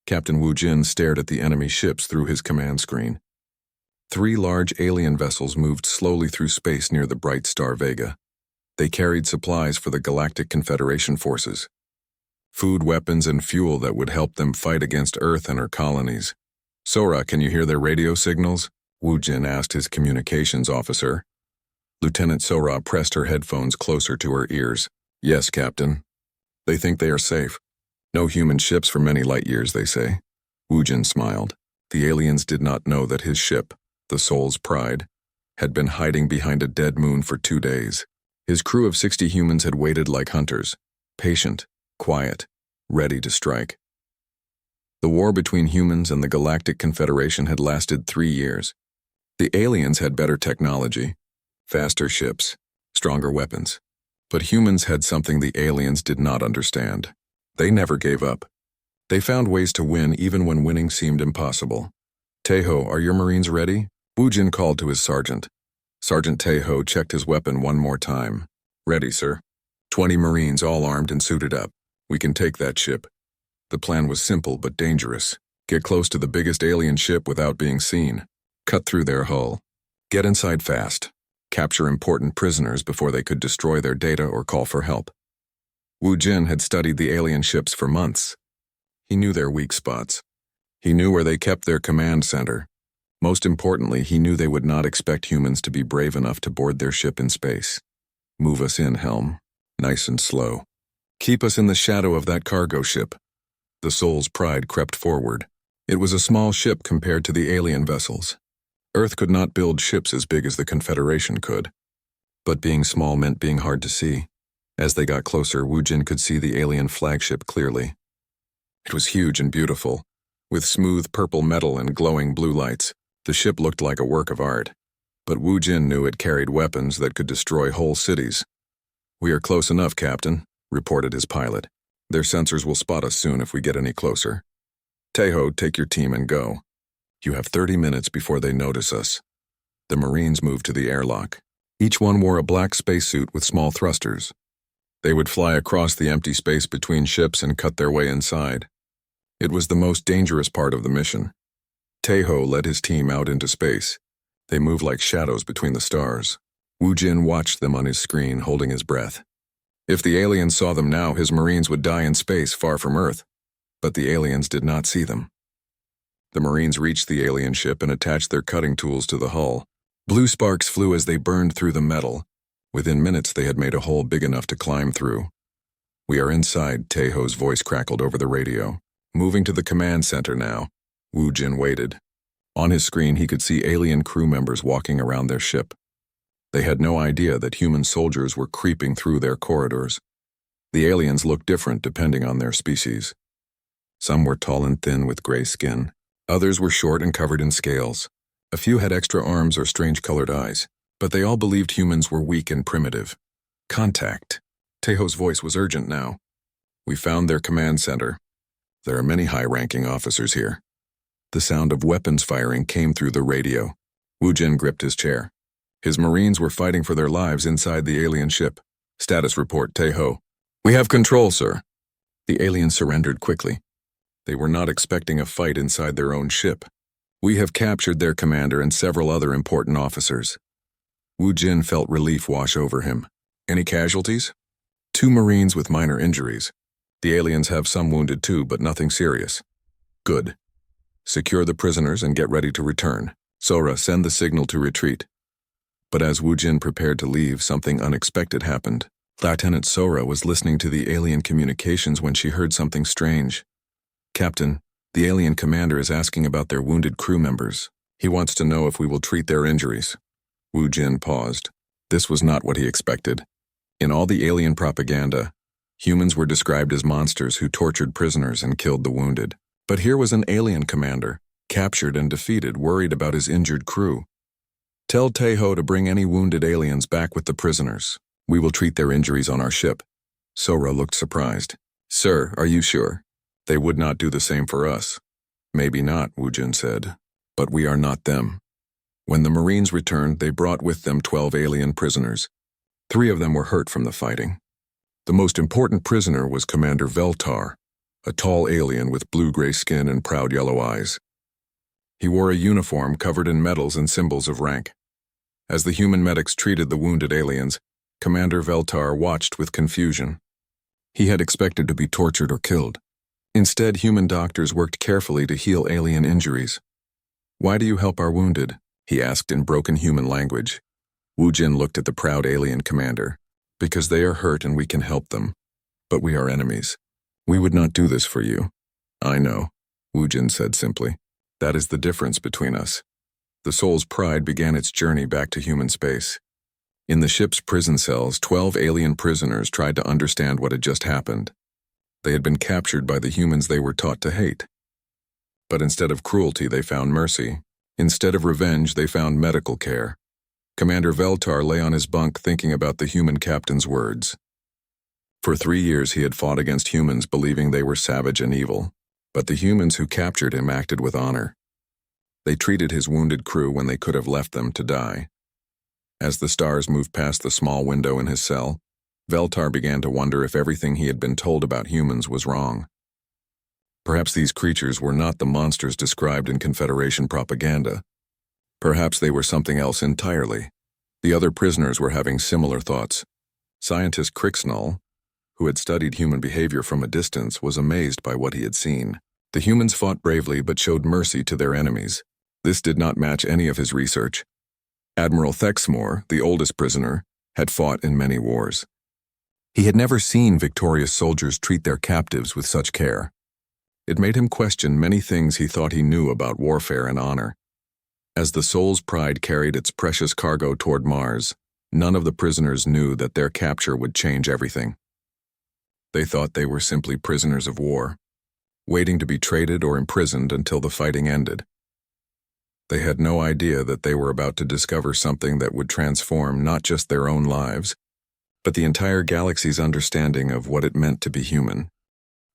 Captain Wu Jin stared at the enemy ships through his command screen. 3 large alien vessels moved slowly through space near the bright star Vega. They carried supplies for the Galactic Confederation forces. Food, weapons, and fuel that would help them fight against Earth and her colonies. "Sora, can you hear their radio signals?" Wu Jin asked his communications officer. Lieutenant Sora pressed her headphones closer to her ears. "Yes, Captain. They think they are safe. No human ships for many light years, they say." Wu Jin smiled. The aliens did not know that his ship, the Soul's Pride, had been hiding behind a dead moon for 2 days. His crew of 60 humans had waited like hunters, patient, quiet, ready to strike. The war between humans and the Galactic Confederation had lasted 3 years. The aliens had better technology, faster ships, stronger weapons. But humans had something the aliens did not understand. They never gave up. They found ways to win even when winning seemed impossible. "Teho, are your Marines ready?" Wu Jin called to his sergeant. Sergeant Teho checked his weapon one more time. "Ready, sir. 20 Marines all armed and suited up. We can take that ship." The plan was simple but dangerous. Get close to the biggest alien ship without being seen. Cut through their hull. Get inside fast. Capture important prisoners before they could destroy their data or call for help. Wu Jin had studied the alien ships for months. He knew their weak spots. He knew where they kept their command center. Most importantly, he knew they would not expect humans to be brave enough to board their ship in space. "Move us in, Helm. Nice and slow. Keep us in the shadow of that cargo ship." The Soul's Pride crept forward. It was a small ship compared to the alien vessels. Earth could not build ships as big as the Confederation could. But being small meant being hard to see. As they got closer, Wu Jin could see the alien flagship clearly. It was huge and beautiful, with smooth purple metal and glowing blue lights. The ship looked like a work of art. But Wu Jin knew it carried weapons that could destroy whole cities. "We are close enough, Captain," reported his pilot. "Their sensors will spot us soon if we get any closer. Teho, take your team and go. You have 30 minutes before they notice us." The Marines moved to the airlock. Each one wore a black spacesuit with small thrusters. They would fly across the empty space between ships and cut their way inside. It was the most dangerous part of the mission. Teho led his team out into space. They moved like shadows between the stars. Wu Jin watched them on his screen, holding his breath. If the aliens saw them now, his Marines would die in space far from Earth. But the aliens did not see them. The Marines reached the alien ship and attached their cutting tools to the hull. Blue sparks flew as they burned through the metal. Within minutes, they had made a hole big enough to climb through. "We are inside," Teho's voice crackled over the radio. "Moving to the command center now." Wu Jin waited. On his screen, he could see alien crew members walking around their ship. They had no idea that human soldiers were creeping through their corridors. The aliens looked different depending on their species. Some were tall and thin with gray skin. Others were short and covered in scales. A few had extra arms or strange-colored eyes, but they all believed humans were weak and primitive. "Contact." Teho's voice was urgent now. "We found their command center. There are many high-ranking officers here." The sound of weapons firing came through the radio. Wu Jin gripped his chair. His Marines were fighting for their lives inside the alien ship. "Status report, Teho." "We have control, sir." The aliens surrendered quickly. They were not expecting a fight inside their own ship. "We have captured their commander and several other important officers." Wu Jin felt relief wash over him. "Any casualties?" 2 Marines with minor injuries. The aliens have some wounded too, but nothing serious." "Good. Secure the prisoners and get ready to return. Sora, send the signal to retreat." But as Wu Jin prepared to leave, something unexpected happened. Lieutenant Sora was listening to the alien communications when she heard something strange. "Captain, the alien commander is asking about their wounded crew members. He wants to know if we will treat their injuries." Wu Jin paused. This was not what he expected. In all the alien propaganda, humans were described as monsters who tortured prisoners and killed the wounded. But here was an alien commander, captured and defeated, worried about his injured crew. "Tell Teho to bring any wounded aliens back with the prisoners. We will treat their injuries on our ship." Sora looked surprised. "Sir, are you sure? They would not do the same for us." "Maybe not," Wu Jin said, "but we are not them." When the Marines returned, they brought with them 12 alien prisoners. 3 of them were hurt from the fighting. The most important prisoner was Commander Veltar. a tall alien with blue-gray skin and proud yellow eyes. He wore a uniform covered in medals and symbols of rank. As the human medics treated the wounded aliens, Commander Veltar watched with confusion. He had expected to be tortured or killed. Instead, human doctors worked carefully to heal alien injuries. "Why do you help our wounded?" he asked in broken human language. Wu Jin looked at the proud alien commander. "Because they are hurt and we can help them. But we are enemies. We would not do this for you." "I know," Wu Jin said simply. "That is the difference between us." The Soul's Pride began its journey back to human space. In the ship's prison cells, 12 alien prisoners tried to understand what had just happened. They had been captured by the humans they were taught to hate. But instead of cruelty, they found mercy. Instead of revenge, they found medical care. Commander Veltar lay on his bunk thinking about the human captain's words. For 3 years he had fought against humans believing they were savage and evil, but the humans who captured him acted with honor. They treated his wounded crew when they could have left them to die. As the stars moved past the small window in his cell, Veltar began to wonder if everything he had been told about humans was wrong. Perhaps these creatures were not the monsters described in Confederation propaganda. Perhaps they were something else entirely. The other prisoners were having similar thoughts. Scientist Crixnall, who had studied human behavior from a distance, was amazed by what he had seen. The humans fought bravely but showed mercy to their enemies. This did not match any of his research. Admiral Thexmore, the oldest prisoner, had fought in many wars. He had never seen victorious soldiers treat their captives with such care. It made him question many things he thought he knew about warfare and honor. As the Soul's Pride carried its precious cargo toward Mars, none of the prisoners knew that their capture would change everything. They thought they were simply prisoners of war, waiting to be traded or imprisoned until the fighting ended. They had no idea that they were about to discover something that would transform not just their own lives, but the entire galaxy's understanding of what it meant to be human.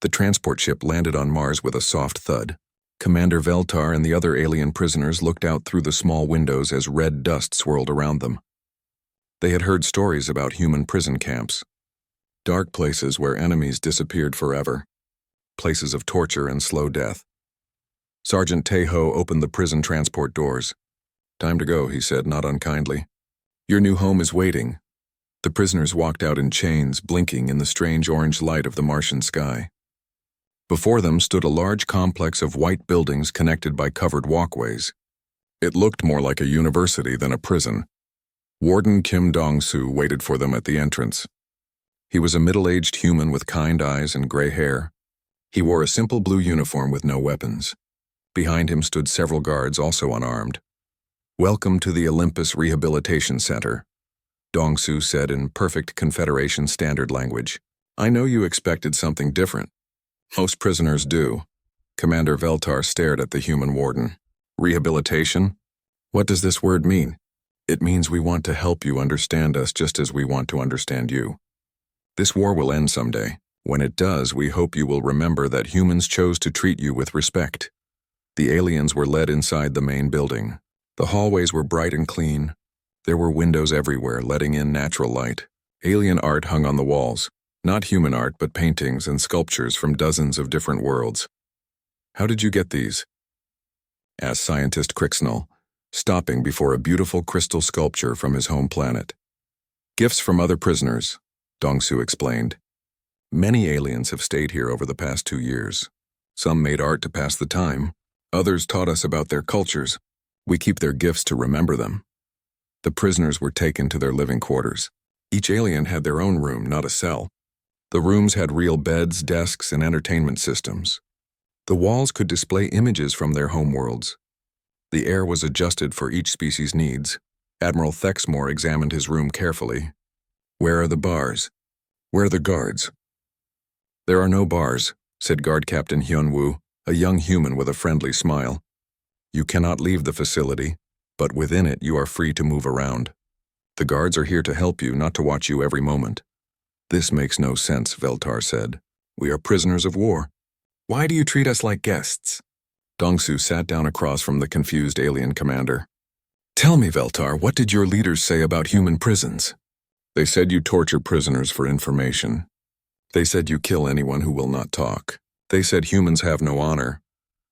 The transport ship landed on Mars with a soft thud. Commander Veltar and the other alien prisoners looked out through the small windows as red dust swirled around them. They had heard stories about human prison camps, dark places where enemies disappeared forever, places of torture and slow death. Sergeant Tejo opened the prison transport doors. "Time to go," he said, not unkindly. "Your new home is waiting." The prisoners walked out in chains, blinking in the strange orange light of the Martian sky. Before them stood a large complex of white buildings connected by covered walkways. It looked more like a university than a prison. Warden Kim Dong-soo waited for them at the entrance. He was a middle-aged human with kind eyes and gray hair. He wore a simple blue uniform with no weapons. Behind him stood several guards, also unarmed. "Welcome to the Olympus Rehabilitation Center," Dong-soo said in perfect Confederation standard language. "I know you expected something different." "Most prisoners do." Commander Veltar stared at the human warden. "Rehabilitation? What does this word mean?" "It means we want to help you understand us just as we want to understand you. This war will end someday. When it does, we hope you will remember that humans chose to treat you with respect." The aliens were led inside the main building. The hallways were bright and clean. There were windows everywhere, letting in natural light. Alien art hung on the walls. Not human art, but paintings and sculptures from dozens of different worlds. "How did you get these?" asked scientist Crixnall, stopping before a beautiful crystal sculpture from his home planet. "Gifts from other prisoners," Dong-soo explained. "Many aliens have stayed here over the past 2 years. Some made art to pass the time. Others taught us about their cultures. We keep their gifts to remember them." The prisoners were taken to their living quarters. Each alien had their own room, not a cell. The rooms had real beds, desks, and entertainment systems. The walls could display images from their homeworlds. The air was adjusted for each species' needs. Admiral Thexmore examined his room carefully. "Where are the bars? Where are the guards?" "There are no bars," said Guard Captain Hyun-woo, a young human with a friendly smile. "You cannot leave the facility, but within it you are free to move around. The guards are here to help you, not to watch you every moment." "This makes no sense," Veltar said. "We are prisoners of war. Why do you treat us like guests?" Dong-soo sat down across from the confused alien commander. "Tell me, Veltar, what did your leaders say about human prisons?" "They said you torture prisoners for information. They said you kill anyone who will not talk. They said humans have no honor.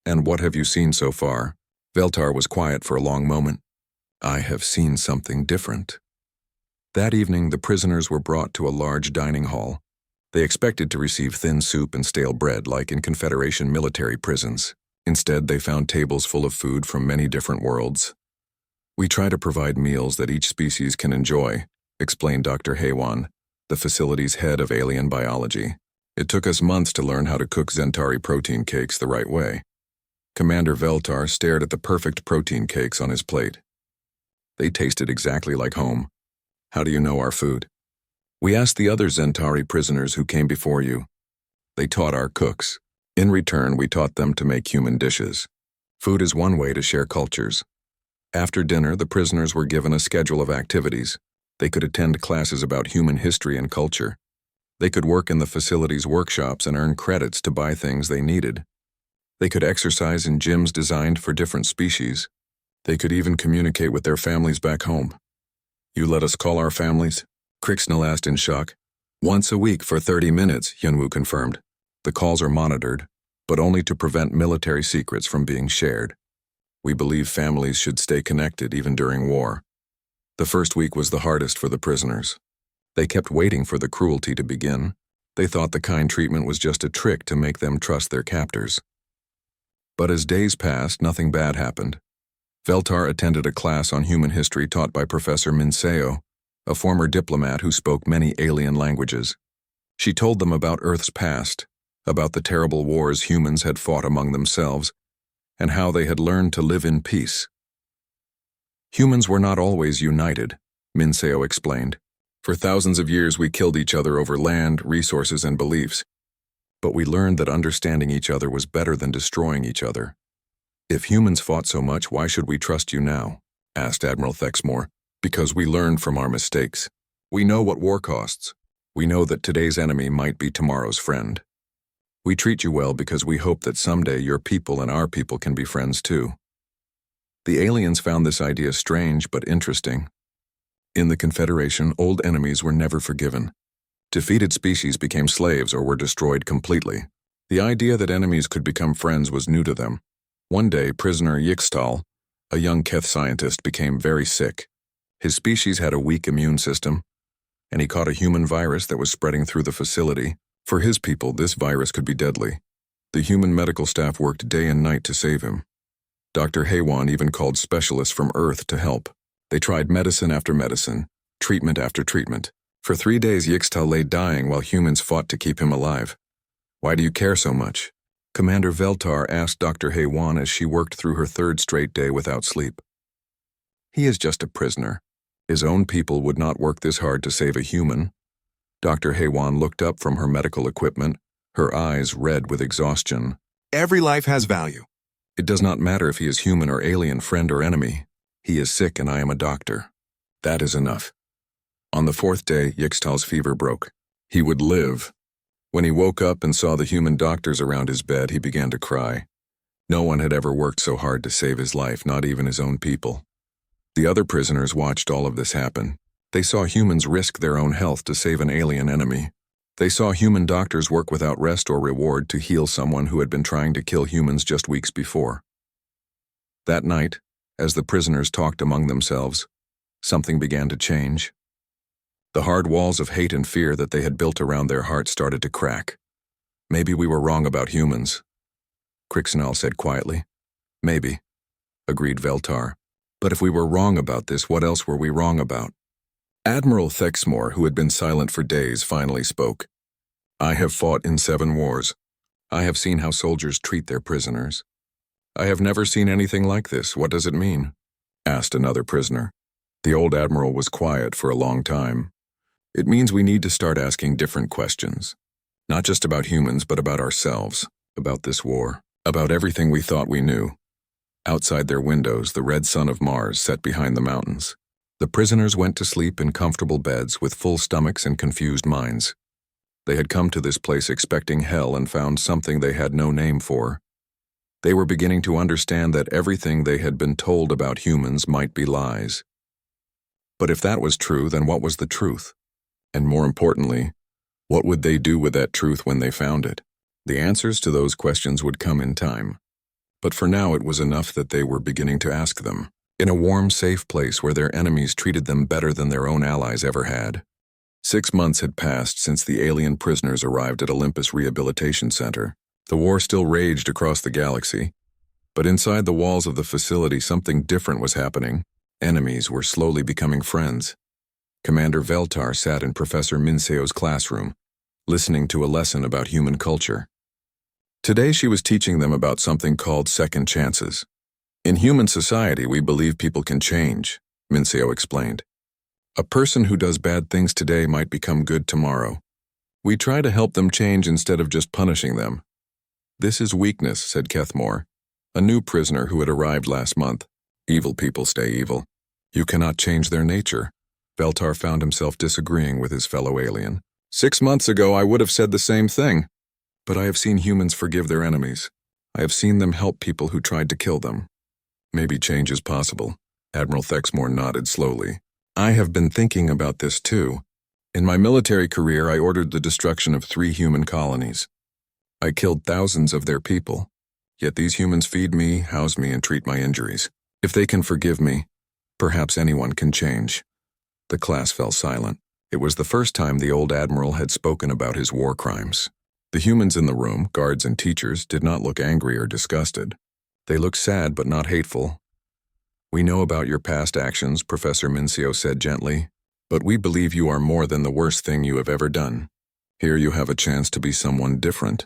And what have you seen so far? Veltar was quiet for a long moment. I have seen something different. That evening, the prisoners were brought to a large dining hall. They expected to receive thin soup and stale bread like in Confederation military prisons. Instead, they found tables full of food from many different worlds. We try to provide meals that each species can enjoy, explained Dr. Haywan, the facility's head of alien biology. It took us months to learn how to cook Zentari protein cakes the right way. Commander Veltar stared at the perfect protein cakes on his plate. They tasted exactly like home. How do you know our food? We asked the other Zentari prisoners who came before you. They taught our cooks. In return, we taught them to make human dishes. Food is one way to share cultures. After dinner, the prisoners were given a schedule of activities. They could attend classes about human history and culture. They could work in the facility's workshops and earn credits to buy things they needed. They could exercise in gyms designed for different species. They could even communicate with their families back home. You let us call our families? Crixnell asked in shock. Once a week for 30 minutes, Yunwu confirmed. The calls are monitored, but only to prevent military secrets from being shared. We believe families should stay connected even during war. The first week was the hardest for the prisoners. They kept waiting for the cruelty to begin. They thought the kind treatment was just a trick to make them trust their captors. But as days passed, nothing bad happened. Veltar attended a class on human history taught by Professor Minseo, a former diplomat who spoke many alien languages. She told them about Earth's past, about the terrible wars humans had fought among themselves, and how they had learned to live in peace. Humans were not always united, Minseo explained. For thousands of years we killed each other over land, resources, and beliefs. But we learned that understanding each other was better than destroying each other. If humans fought so much, why should we trust you now? Asked Admiral Thexmore. Because we learned from our mistakes. We know what war costs. We know that today's enemy might be tomorrow's friend. We treat you well because we hope that someday your people and our people can be friends too. The aliens found this idea strange but interesting. In the Confederation, old enemies were never forgiven. Defeated species became slaves or were destroyed completely. The idea that enemies could become friends was new to them. One day, prisoner Yixtal, a young Keth scientist, became very sick. His species had a weak immune system, and he caught a human virus that was spreading through the facility. For his people, this virus could be deadly. The human medical staff worked day and night to save him. Dr. Haywan even called specialists from Earth to help. They tried medicine after medicine, treatment after treatment. For 3 days, Yixtal lay dying while humans fought to keep him alive. Why do you care so much? Commander Veltar asked Dr. Haywan as she worked through her 3rd straight day without sleep. He is just a prisoner. His own people would not work this hard to save a human. Dr. Haywan looked up from her medical equipment, her eyes red with exhaustion. Every life has value. It does not matter if he is human or alien, friend or enemy. He is sick and I am a doctor. That is enough. On the 4th day, Yixtal's fever broke. He would live. When he woke up and saw the human doctors around his bed, he began to cry. No one had ever worked so hard to save his life, not even his own people. The other prisoners watched all of this happen. They saw humans risk their own health to save an alien enemy. They saw human doctors work without rest or reward to heal someone who had been trying to kill humans just weeks before. That night, as the prisoners talked among themselves, something began to change. The hard walls of hate and fear that they had built around their hearts started to crack. Maybe we were wrong about humans, Crixnell said quietly. Maybe, agreed Veltar. But if we were wrong about this, what else were we wrong about? Admiral Thexmore, who had been silent for days, finally spoke. I have fought in 7 wars. I have seen how soldiers treat their prisoners. I have never seen anything like this. What does it mean? Asked another prisoner. The old admiral was quiet for a long time. It means we need to start asking different questions. Not just about humans, but about ourselves, about this war, about everything we thought we knew. Outside their windows, the red sun of Mars set behind the mountains. The prisoners went to sleep in comfortable beds with full stomachs and confused minds. They had come to this place expecting hell and found something they had no name for. They were beginning to understand that everything they had been told about humans might be lies. But if that was true, then what was the truth? And more importantly, what would they do with that truth when they found it? The answers to those questions would come in time. But for now it was enough that they were beginning to ask them, in a warm, safe place where their enemies treated them better than their own allies ever had. 6 months had passed since the alien prisoners arrived at Olympus Rehabilitation Center. The war still raged across the galaxy, but inside the walls of the facility something different was happening. Enemies were slowly becoming friends. Commander Veltar sat in Professor Minseo's classroom, listening to a lesson about human culture. Today she was teaching them about something called second chances. In human society, we believe people can change, Minseo explained. A person who does bad things today might become good tomorrow. We try to help them change instead of just punishing them. This is weakness, said Kethmore, a new prisoner who had arrived last month. Evil people stay evil. You cannot change their nature. Veltar found himself disagreeing with his fellow alien. 6 months ago, I would have said the same thing. But I have seen humans forgive their enemies. I have seen them help people who tried to kill them. Maybe change is possible. Admiral Thexmore nodded slowly. I have been thinking about this too. In my military career, I ordered the destruction of 3 human colonies. I killed thousands of their people. Yet these humans feed me, house me, and treat my injuries. If they can forgive me, perhaps anyone can change. The class fell silent. It was the first time the old admiral had spoken about his war crimes. The humans in the room, guards and teachers, did not look angry or disgusted. They looked sad but not hateful. We know about your past actions, Professor Minseo said gently, but we believe you are more than the worst thing you have ever done. Here you have a chance to be someone different.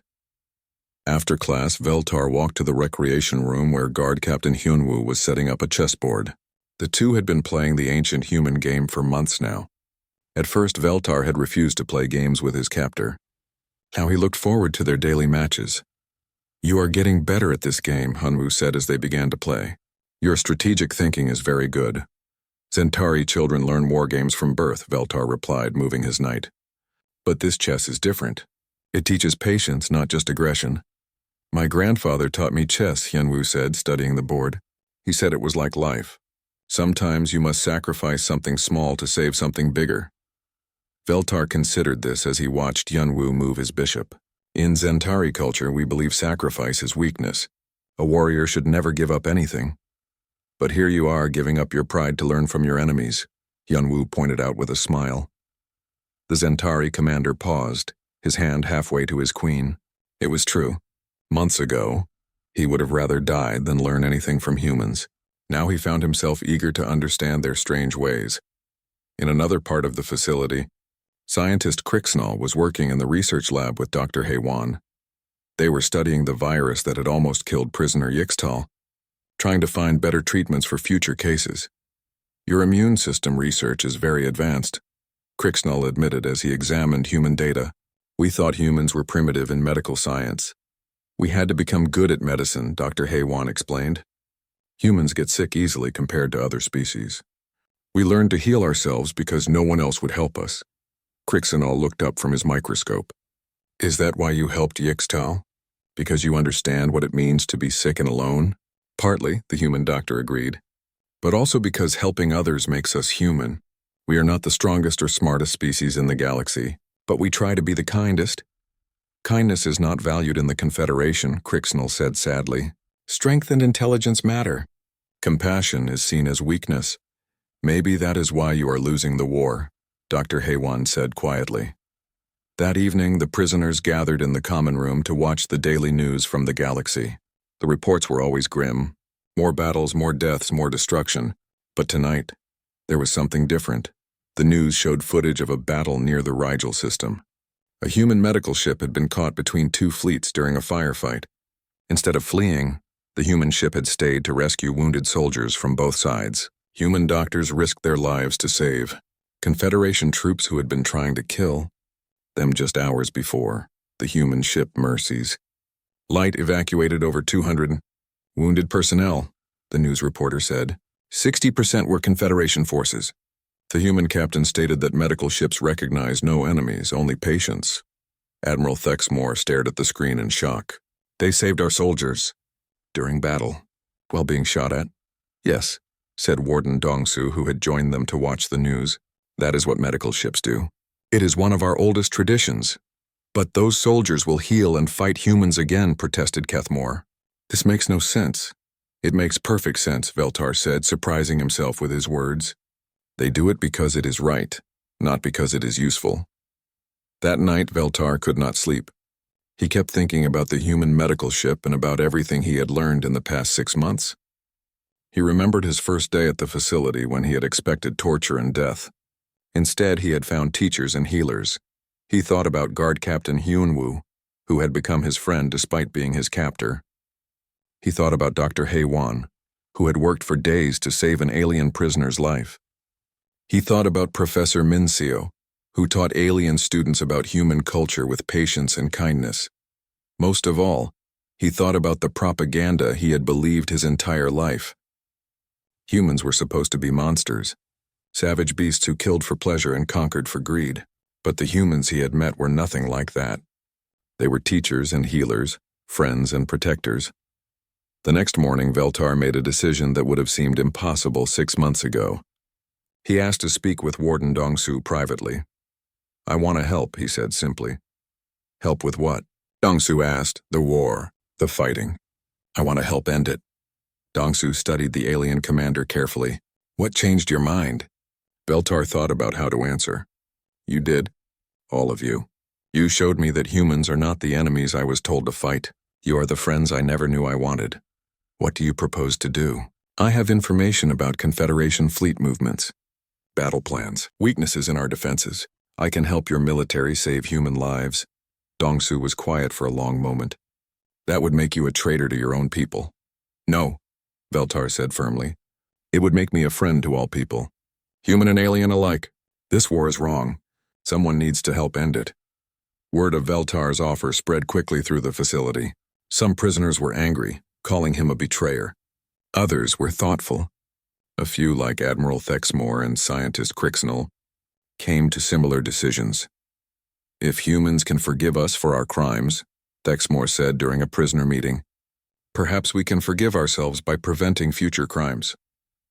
After class, Veltar walked to the recreation room where Guard Captain Hyunwoo was setting up a chessboard. The two had been playing the ancient human game for months now. At first, Veltar had refused to play games with his captor. Now he looked forward to their daily matches. You are getting better at this game, Hyunwoo said as they began to play. Your strategic thinking is very good. Zentari children learn war games from birth, Veltar replied, moving his knight. But this chess is different. It teaches patience, not just aggression. My grandfather taught me chess, Hyunwoo said, studying the board. He said it was like life. Sometimes you must sacrifice something small to save something bigger. Veltar considered this as he watched Hyunwoo move his bishop. In Zentari culture, we believe sacrifice is weakness. A warrior should never give up anything. But here you are giving up your pride to learn from your enemies, Hyunwoo pointed out with a smile. The Zentari commander paused, his hand halfway to his queen. It was true. Months ago, he would have rather died than learn anything from humans. Now he found himself eager to understand their strange ways. In another part of the facility, scientist Crixnall was working in the research lab with Dr. Haywan. They were studying the virus that had almost killed prisoner Yixtal, trying to find better treatments for future cases. Your immune system research is very advanced, Crixnall admitted as he examined human data. We thought humans were primitive in medical science. We had to become good at medicine, Dr. Haywan explained. Humans get sick easily compared to other species. We learned to heal ourselves because no one else would help us. Crixnall looked up from his microscope. Is that why you helped Yixtal? Because you understand what it means to be sick and alone? Partly, the human doctor agreed. But also because helping others makes us human. We are not the strongest or smartest species in the galaxy, but we try to be the kindest. Kindness is not valued in the Confederation, Crixnall said sadly. Strength and intelligence matter. Compassion is seen as weakness. Maybe that is why you are losing the war, Dr. Haywan said quietly. That evening, the prisoners gathered in the common room to watch the daily news from the galaxy. The reports were always grim. More battles, more deaths, more destruction. But tonight, there was something different. The news showed footage of a battle near the Rigel system. A human medical ship had been caught between 2 fleets during a firefight. Instead of fleeing, the human ship had stayed to rescue wounded soldiers from both sides. Human doctors risked their lives to save Confederation troops who had been trying to kill them just hours before, the human ship Mercies. Light evacuated over 200 wounded personnel, the news reporter said. 60% were Confederation forces. The human captain stated that medical ships recognize no enemies, only patients. Admiral Thexmore stared at the screen in shock. They saved our soldiers. During battle. While being shot at? Yes, said Warden Dongsu, who had joined them to watch the news. That is what medical ships do. It is one of our oldest traditions. But those soldiers will heal and fight humans again, protested Kethmore. This makes no sense. It makes perfect sense, Veltar said, surprising himself with his words. They do it because it is right, not because it is useful. That night, Veltar could not sleep. He kept thinking about the human medical ship and about everything he had learned in the past 6 months. He remembered his first day at the facility when he had expected torture and death. Instead, he had found teachers and healers. He thought about Guard Captain Hyunwoo, who had become his friend despite being his captor. He thought about Dr. Hae-won, who had worked for days to save an alien prisoner's life. He thought about Professor Min-seo, who taught alien students about human culture with patience and kindness. Most of all, he thought about the propaganda he had believed his entire life. Humans were supposed to be monsters, savage beasts who killed for pleasure and conquered for greed. But the humans he had met were nothing like that. They were teachers and healers, friends and protectors. The next morning, Veltar made a decision that would have seemed impossible 6 months ago. He asked to speak with Warden Dong-soo privately. "I want to help," he said simply. "Help with what?" Dong-soo asked. "The war, the fighting. I want to help end it." Dong-soo studied the alien commander carefully. "What changed your mind?" Veltar thought about how to answer. "You did. All of you. You showed me that humans are not the enemies I was told to fight. You are the friends I never knew I wanted. What do you propose to do?" "I have information about Confederation fleet movements, battle plans, weaknesses in our defenses. I can help your military save human lives." Dong-soo was quiet for a long moment. "That would make you a traitor to your own people." "No," Veltar said firmly. "It would make me a friend to all people, human and alien alike. This war is wrong. Someone needs to help end it." Word of Veltar's offer spread quickly through the facility. Some prisoners were angry, calling him a betrayer. Others were thoughtful. A few, like Admiral Thexmore and scientist Crixnell, came to similar decisions. "If humans can forgive us for our crimes," Thexmore said during a prisoner meeting, "perhaps we can forgive ourselves by preventing future crimes."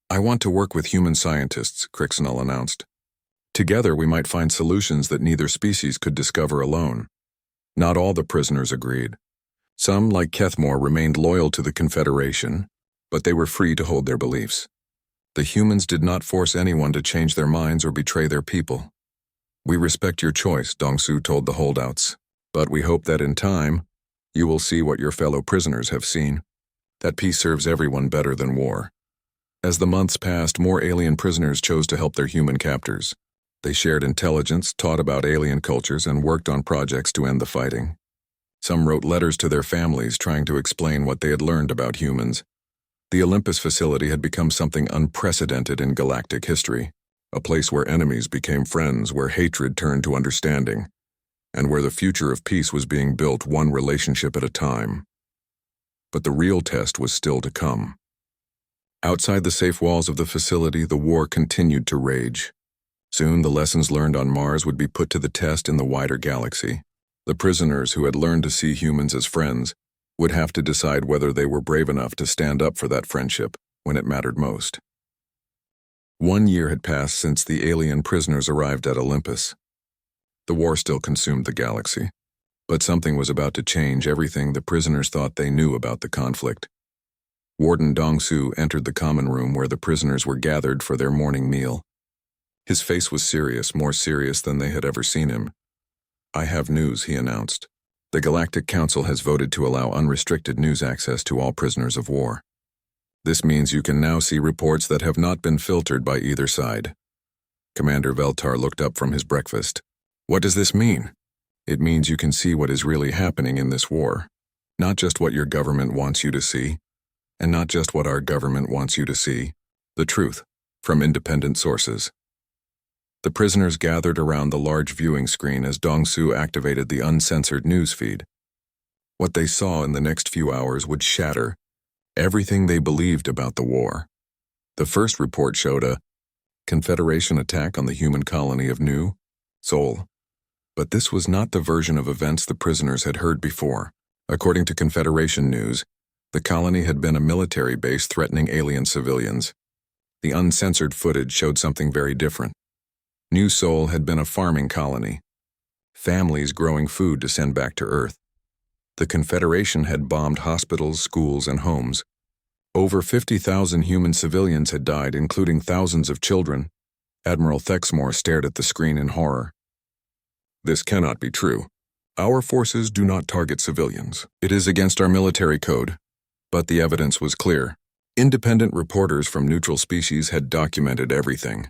"I want to work with human scientists," Crixnell announced. "Together we might find solutions that neither species could discover alone." Not all the prisoners agreed. Some, like Kethmore, remained loyal to the Confederation, but they were free to hold their beliefs. The humans did not force anyone to change their minds or betray their people. "We respect your choice," Dong-soo told the holdouts, "but we hope that in time, you will see what your fellow prisoners have seen, that peace serves everyone better than war." As the months passed, more alien prisoners chose to help their human captors. They shared intelligence, taught about alien cultures, and worked on projects to end the fighting. Some wrote letters to their families trying to explain what they had learned about humans. The Olympus facility had become something unprecedented in galactic history, a place where enemies became friends, where hatred turned to understanding, and where the future of peace was being built one relationship at a time. But the real test was still to come. Outside the safe walls of the facility, the war continued to rage. Soon, the lessons learned on Mars would be put to the test in the wider galaxy. The prisoners who had learned to see humans as friends would have to decide whether they were brave enough to stand up for that friendship when it mattered most. 1 year had passed since the alien prisoners arrived at Olympus. The war still consumed the galaxy, but something was about to change everything the prisoners thought they knew about the conflict. Warden Dong-soo entered the common room where the prisoners were gathered for their morning meal. His face was serious, more serious than they had ever seen him. "I have news," he announced. "The Galactic Council has voted to allow unrestricted news access to all prisoners of war. This means you can now see reports that have not been filtered by either side." Commander Veltar looked up from his breakfast. "What does this mean?" "It means you can see what is really happening in this war. Not just what your government wants you to see, and not just what our government wants you to see. The truth, from independent sources." The prisoners gathered around the large viewing screen as Dong-soo activated the uncensored news feed. What they saw in the next few hours would shatter everything they believed about the war. The first report showed a Confederation attack on the human colony of New Seoul. But this was not the version of events the prisoners had heard before. According to Confederation news, the colony had been a military base threatening alien civilians. The uncensored footage showed something very different. New Seoul had been a farming colony. families growing food to send back to Earth. The Confederation had bombed hospitals, schools, and homes. Over 50,000 human civilians had died, including thousands of children. Admiral Thexmore stared at the screen in horror. This cannot be true. Our forces do not target civilians. It is against our military code. But the evidence was clear. Independent reporters from neutral species had documented everything.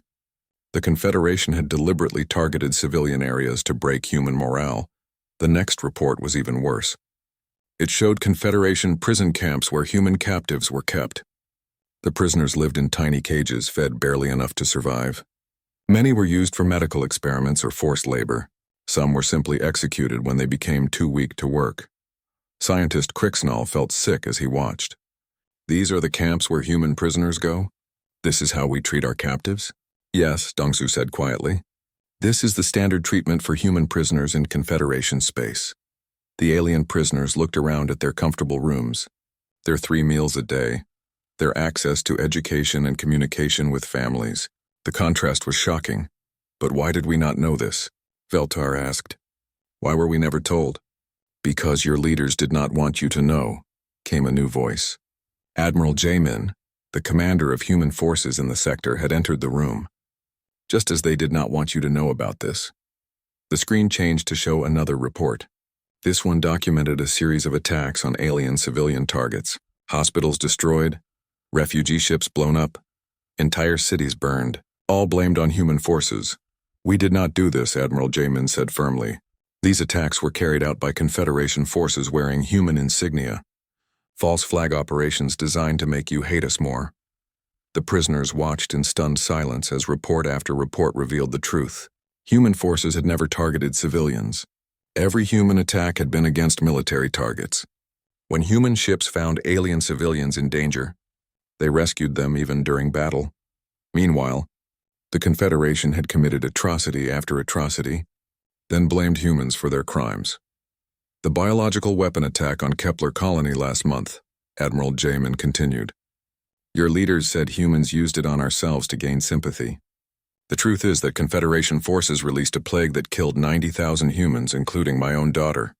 The Confederation had deliberately targeted civilian areas to break human morale. The next report was even worse. It showed Confederation prison camps where human captives were kept. The prisoners lived in tiny cages, fed barely enough to survive. Many were used for medical experiments or forced labor. Some were simply executed when they became too weak to work. Scientist Crixnall felt sick as he watched. These are the camps where human prisoners go? This is how we treat our captives? Yes, Dongsu said quietly. This is the standard treatment for human prisoners in Confederation space. The alien prisoners looked around at their comfortable rooms, their 3 meals a day, their access to education and communication with families. The contrast was shocking. But why did we not know this? Veltar asked. Why were we never told? Because your leaders did not want you to know, came a new voice. Admiral Jamin, the commander of human forces in the sector, had entered the room. Just as they did not want you to know about this. The screen changed to show another report. This one documented a series of attacks on alien civilian targets, hospitals destroyed, refugee ships blown up, entire cities burned, all blamed on human forces. We did not do this, Admiral Jamin said firmly. These attacks were carried out by Confederation forces wearing human insignia. False flag operations designed to make you hate us more. The prisoners watched in stunned silence as report after report revealed the truth. Human forces had never targeted civilians. Every human attack had been against military targets. When human ships found alien civilians in danger, they rescued them even during battle. Meanwhile, the Confederation had committed atrocity after atrocity, then blamed humans for their crimes. The biological weapon attack on Kepler colony last month, Admiral Jamin continued. Your leaders said humans used it on ourselves to gain sympathy. The truth is that Confederation forces released a plague that killed 90,000 humans, including my own daughter.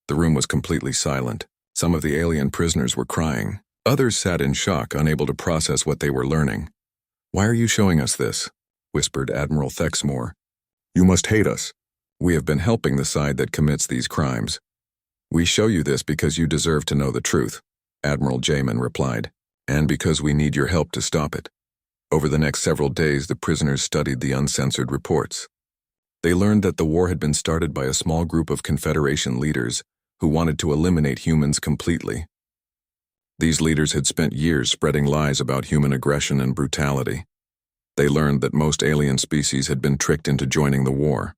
The room was completely silent. Some of the alien prisoners were crying. Others sat in shock, unable to process what they were learning. Why are you showing us this? Whispered Admiral Thexmore. You must hate us. We have been helping the side that commits these crimes. We show you this because you deserve to know the truth, Admiral Jamin replied, and because we need your help to stop it. Over the next several days, the prisoners studied the uncensored reports. They learned that the war had been started by a small group of Confederation leaders who wanted to eliminate humans completely. These leaders had spent years spreading lies about human aggression and brutality. They learned that most alien species had been tricked into joining the war.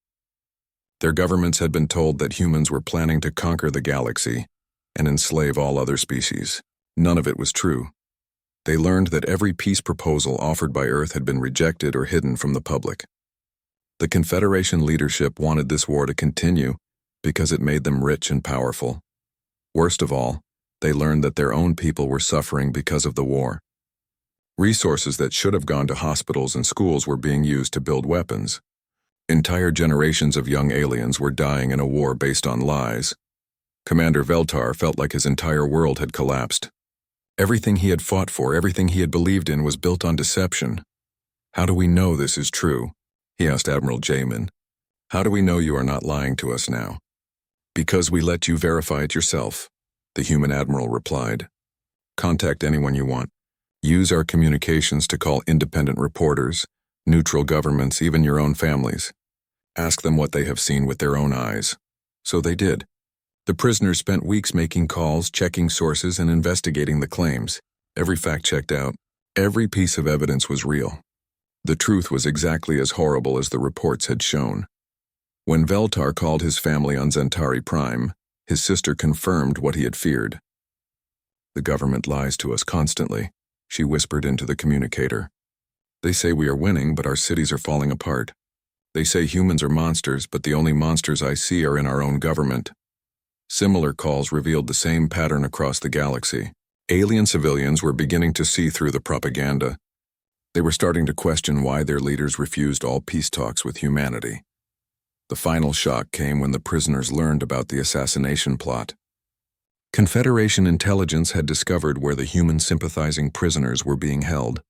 Their governments had been told that humans were planning to conquer the galaxy and enslave all other species. None of it was true. They learned that every peace proposal offered by Earth had been rejected or hidden from the public. The Confederation leadership wanted this war to continue because it made them rich and powerful. Worst of all, they learned that their own people were suffering because of the war. Resources that should have gone to hospitals and schools were being used to build weapons. Entire generations of young aliens were dying in a war based on lies. Commander Veltar felt like his entire world had collapsed. Everything he had fought for, everything he had believed in was built on deception. How do we know this is true? He asked Admiral Jamin. How do we know you are not lying to us now? Because we let you verify it yourself, the human admiral replied. Contact anyone you want. Use our communications to call independent reporters, neutral governments, even your own families. Ask them what they have seen with their own eyes. So they did. The prisoners spent weeks making calls, checking sources, and investigating the claims. Every fact checked out. Every piece of evidence was real. The truth was exactly as horrible as the reports had shown. When Veltar called his family on Zentari Prime, his sister confirmed what he had feared. The government lies to us constantly, she whispered into the communicator. They say we are winning, but our cities are falling apart. They say humans are monsters, but the only monsters I see are in our own government. Similar calls revealed the same pattern across the galaxy. Alien civilians were beginning to see through the propaganda. They were starting to question why their leaders refused all peace talks with humanity. The final shock came when the prisoners learned about the assassination plot. Confederation intelligence had discovered where the human-sympathizing prisoners were being held.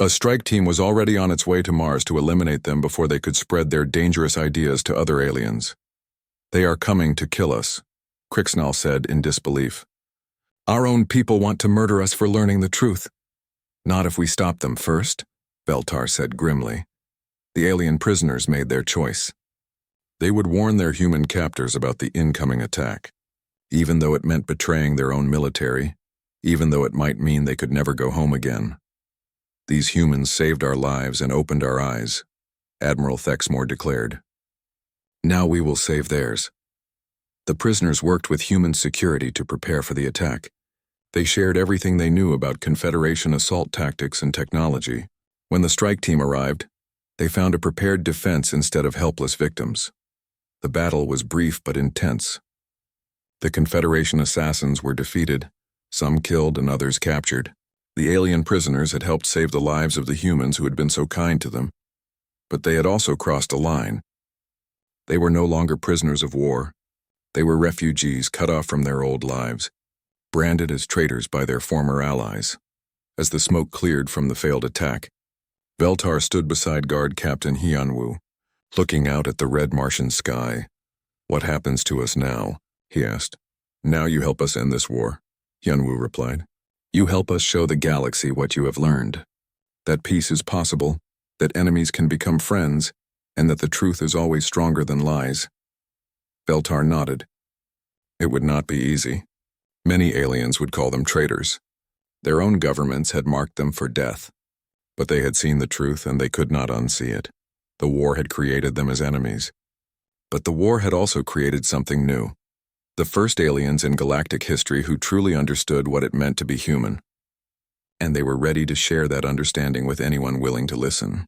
A strike team was already on its way to Mars to eliminate them before they could spread their dangerous ideas to other aliens. "They are coming to kill us," Crixnall said in disbelief. "Our own people want to murder us for learning the truth." "Not if we stop them first," Veltar said grimly. The alien prisoners made their choice. They would warn their human captors about the incoming attack, even though it meant betraying their own military, even though it might mean they could never go home again. "These humans saved our lives and opened our eyes," Admiral Thexmore declared. "Now we will save theirs." The prisoners worked with human security to prepare for the attack. They shared everything they knew about Confederation assault tactics and technology. When the strike team arrived, they found a prepared defense instead of helpless victims. The battle was brief but intense. The Confederation assassins were defeated, some killed and others captured. The alien prisoners had helped save the lives of the humans who had been so kind to them, but they had also crossed a line. They were no longer prisoners of war. They were refugees cut off from their old lives, branded as traitors by their former allies. As the smoke cleared from the failed attack, Veltar stood beside Guard Captain Hyunwoo, looking out at the red Martian sky. "What happens to us now?" he asked. "Now you help us end this war," Hyunwoo replied. "You help us show the galaxy what you have learned. That peace is possible, that enemies can become friends, and that the truth is always stronger than lies." Veltar nodded. It would not be easy. Many aliens would call them traitors. Their own governments had marked them for death. But they had seen the truth and they could not unsee it. The war had created them as enemies. But the war had also created something new. The first aliens in galactic history who truly understood what it meant to be human. And they were ready to share that understanding with anyone willing to listen.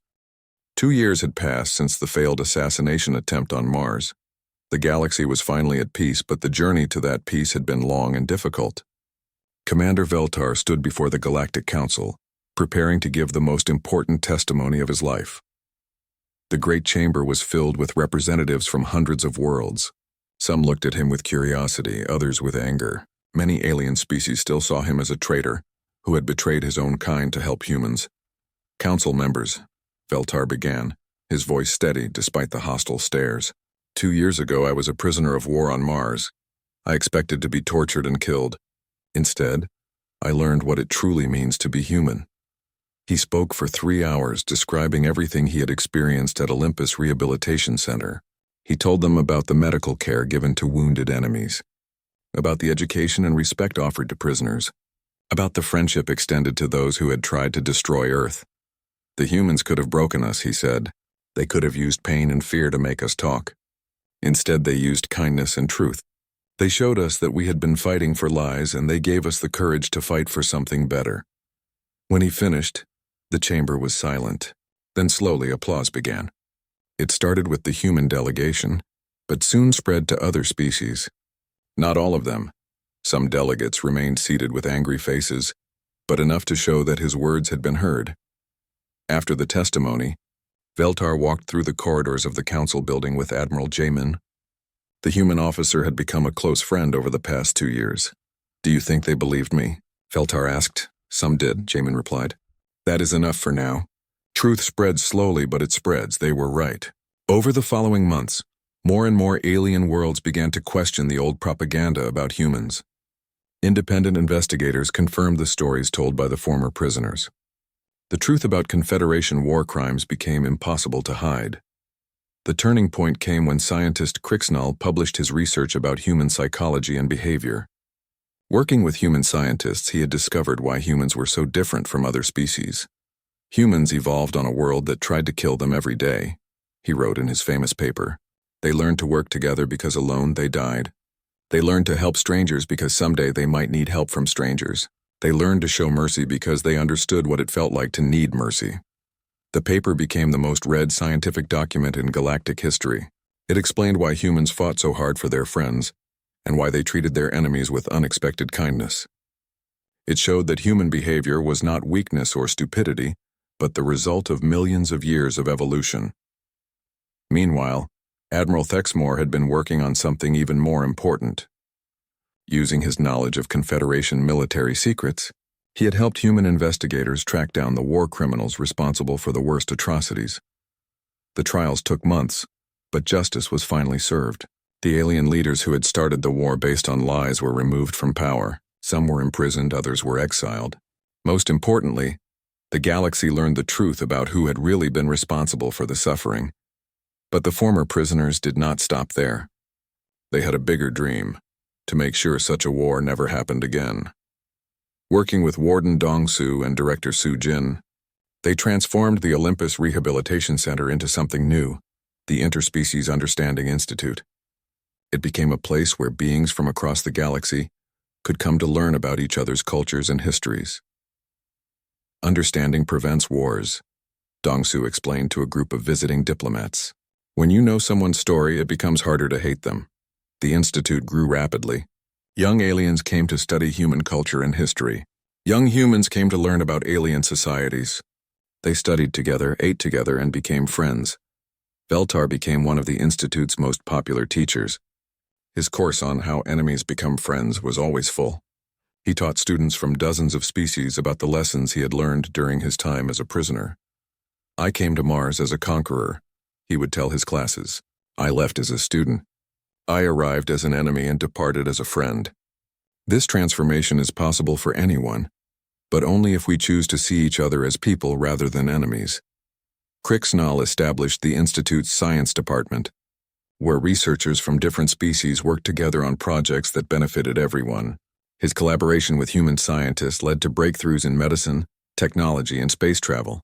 2 years had passed since the failed assassination attempt on Mars. The galaxy was finally at peace, but the journey to that peace had been long and difficult. Commander Veltar stood before the Galactic Council, preparing to give the most important testimony of his life. The great chamber was filled with representatives from hundreds of worlds. Some looked at him with curiosity, others with anger. Many alien species still saw him as a traitor who had betrayed his own kind to help humans. "Council members," Veltar began, his voice steady despite the hostile stares. 2 years ago I was a prisoner of war on Mars. I expected to be tortured and killed. Instead, I learned what it truly means to be human." He spoke for 3 hours, describing everything he had experienced at Olympus Rehabilitation Center. He told them about the medical care given to wounded enemies, about the education and respect offered to prisoners, about the friendship extended to those who had tried to destroy Earth. "The humans could have broken us," he said. "They could have used pain and fear to make us talk. Instead, they used kindness and truth. They showed us that we had been fighting for lies, and they gave us the courage to fight for something better." When he finished, the chamber was silent. Then slowly applause began. It started with the human delegation, but soon spread to other species. Not all of them. Some delegates remained seated with angry faces, but enough to show that his words had been heard. After the testimony, Veltar walked through the corridors of the council building with Admiral Jamin. The human officer had become a close friend over the past 2 years. "Do you think they believed me?" Veltar asked. "Some did," Jamin replied. "That is enough for now. Truth spreads slowly, but it spreads. They were right." Over the following months, more and more alien worlds began to question the old propaganda about humans. Independent investigators confirmed the stories told by the former prisoners. The truth about Confederation war crimes became impossible to hide. The turning point came when scientist Crixnall published his research about human psychology and behavior. Working with human scientists, he had discovered why humans were so different from other species. Humans evolved on a world that tried to kill them every day, he wrote in his famous paper. They learned to work together because alone they died. They learned to help strangers because someday they might need help from strangers. They learned to show mercy because they understood what it felt like to need mercy. The paper became the most read scientific document in galactic history. It explained why humans fought so hard for their friends, and why they treated their enemies with unexpected kindness. It showed that human behavior was not weakness or stupidity, but the result of millions of years of evolution. Meanwhile, Admiral Thexmore had been working on something even more important. Using his knowledge of Confederation military secrets, he had helped human investigators track down the war criminals responsible for the worst atrocities. The trials took months, but justice was finally served. The alien leaders who had started the war based on lies were removed from power. Some were imprisoned, others were exiled. Most importantly, the galaxy learned the truth about who had really been responsible for the suffering. But the former prisoners did not stop there. They had a bigger dream, to make sure such a war never happened again. Working with Warden Dong-Su and Director Su-Jin, they transformed the Olympus Rehabilitation Center into something new, the Interspecies Understanding Institute. It became a place where beings from across the galaxy could come to learn about each other's cultures and histories. Understanding prevents wars, Dong-Su explained to a group of visiting diplomats. When you know someone's story, it becomes harder to hate them. The institute grew rapidly. Young aliens came to study human culture and history. Young humans came to learn about alien societies. They studied together, ate together, and became friends. Veltar became one of the institute's most popular teachers. His course on how enemies become friends was always full. He taught students from dozens of species about the lessons he had learned during his time as a prisoner. I came to Mars as a conqueror, he would tell his classes. I left as a student. I arrived as an enemy and departed as a friend. This transformation is possible for anyone, but only if we choose to see each other as people rather than enemies. Crixnall established the Institute's science department, where researchers from different species worked together on projects that benefited everyone. His collaboration with human scientists led to breakthroughs in medicine, technology, and space travel.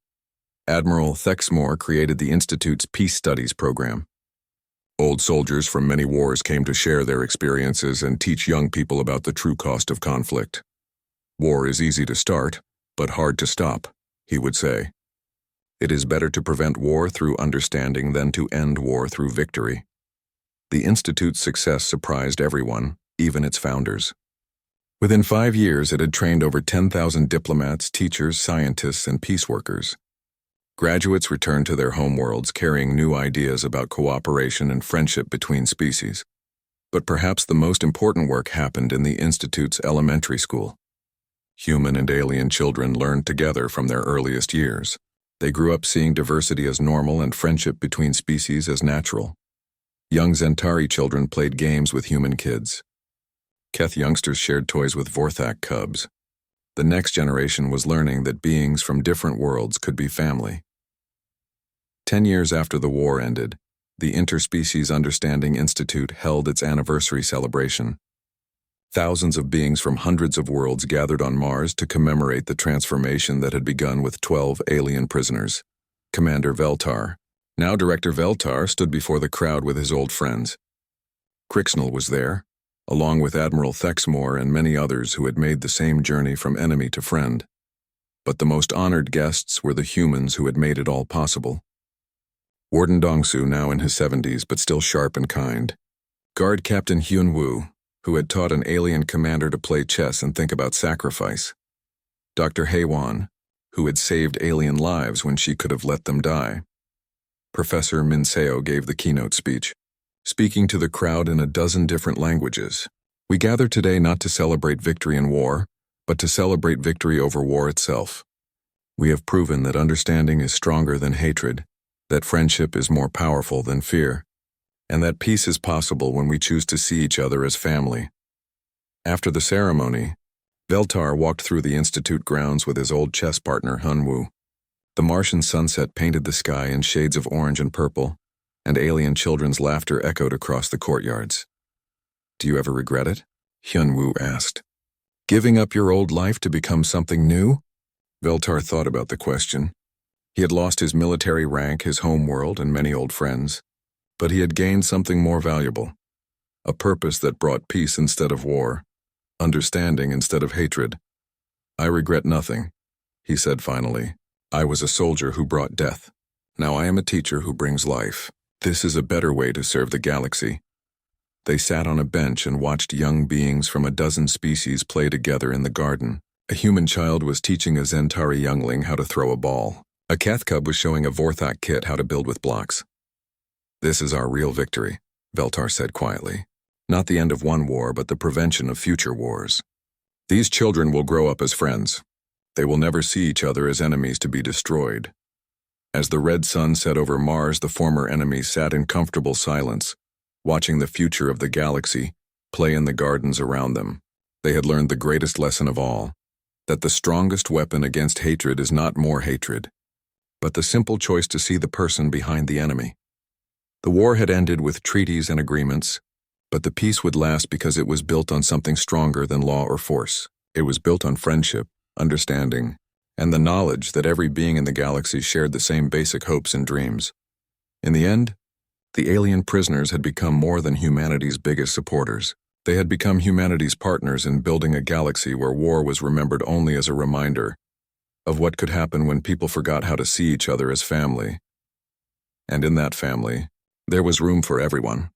Admiral Thexmore created the Institute's Peace Studies program. Old soldiers from many wars came to share their experiences and teach young people about the true cost of conflict. War is easy to start, but hard to stop, he would say. It is better to prevent war through understanding than to end war through victory. The Institute's success surprised everyone, even its founders. Within 5 years, it had trained over 10,000 diplomats, teachers, scientists, and peace workers. Graduates returned to their homeworlds carrying new ideas about cooperation and friendship between species. But perhaps the most important work happened in the Institute's elementary school. Human and alien children learned together from their earliest years. They grew up seeing diversity as normal and friendship between species as natural. Young Zentari children played games with human kids. Keth youngsters shared toys with Vorthak cubs. The next generation was learning that beings from different worlds could be family. 10 years after the war ended, the Interspecies Understanding Institute held its anniversary celebration. Thousands of beings from hundreds of worlds gathered on Mars to commemorate the transformation that had begun with 12 alien prisoners. Commander Veltar, now Director Veltar, stood before the crowd with his old friends. Crixnall was there, along with Admiral Thexmore and many others who had made the same journey from enemy to friend. But the most honored guests were the humans who had made it all possible. Warden Dong-Su, now in his 70s but still sharp and kind. Guard Captain Hyun-woo, who had taught an alien commander to play chess and think about sacrifice. Dr. Haewon, who had saved alien lives when she could have let them die. Professor Min Seo gave the keynote speech, speaking to the crowd in a dozen different languages. We gather today not to celebrate victory in war, but to celebrate victory over war itself. We have proven that understanding is stronger than hatred, that friendship is more powerful than fear, and that peace is possible when we choose to see each other as family. After the ceremony, Veltar walked through the Institute grounds with his old chess partner Hyun-woo. The Martian sunset painted the sky in shades of orange and purple, and alien children's laughter echoed across the courtyards. Do you ever regret it? Hyun-woo asked. Giving up your old life to become something new? Veltar thought about the question. He had lost his military rank, his home world, and many old friends. But he had gained something more valuable. A purpose that brought peace instead of war. Understanding instead of hatred. I regret nothing, he said finally. I was a soldier who brought death. Now I am a teacher who brings life. This is a better way to serve the galaxy. They sat on a bench and watched young beings from a dozen species play together in the garden. A human child was teaching a Zentari youngling how to throw a ball. A Keth cub was showing a Vorthak kit how to build with blocks. This is our real victory, Veltar said quietly. Not the end of one war, but the prevention of future wars. These children will grow up as friends. They will never see each other as enemies to be destroyed. As the red sun set over Mars, the former enemies sat in comfortable silence, watching the future of the galaxy play in the gardens around them. They had learned the greatest lesson of all, that the strongest weapon against hatred is not more hatred, but the simple choice to see the person behind the enemy. The war had ended with treaties and agreements, but the peace would last because it was built on something stronger than law or force. It was built on friendship, understanding, and the knowledge that every being in the galaxy shared the same basic hopes and dreams. In the end, the alien prisoners had become more than humanity's biggest supporters. They had become humanity's partners in building a galaxy where war was remembered only as a reminder of what could happen when people forgot how to see each other as family. And in that family, there was room for everyone.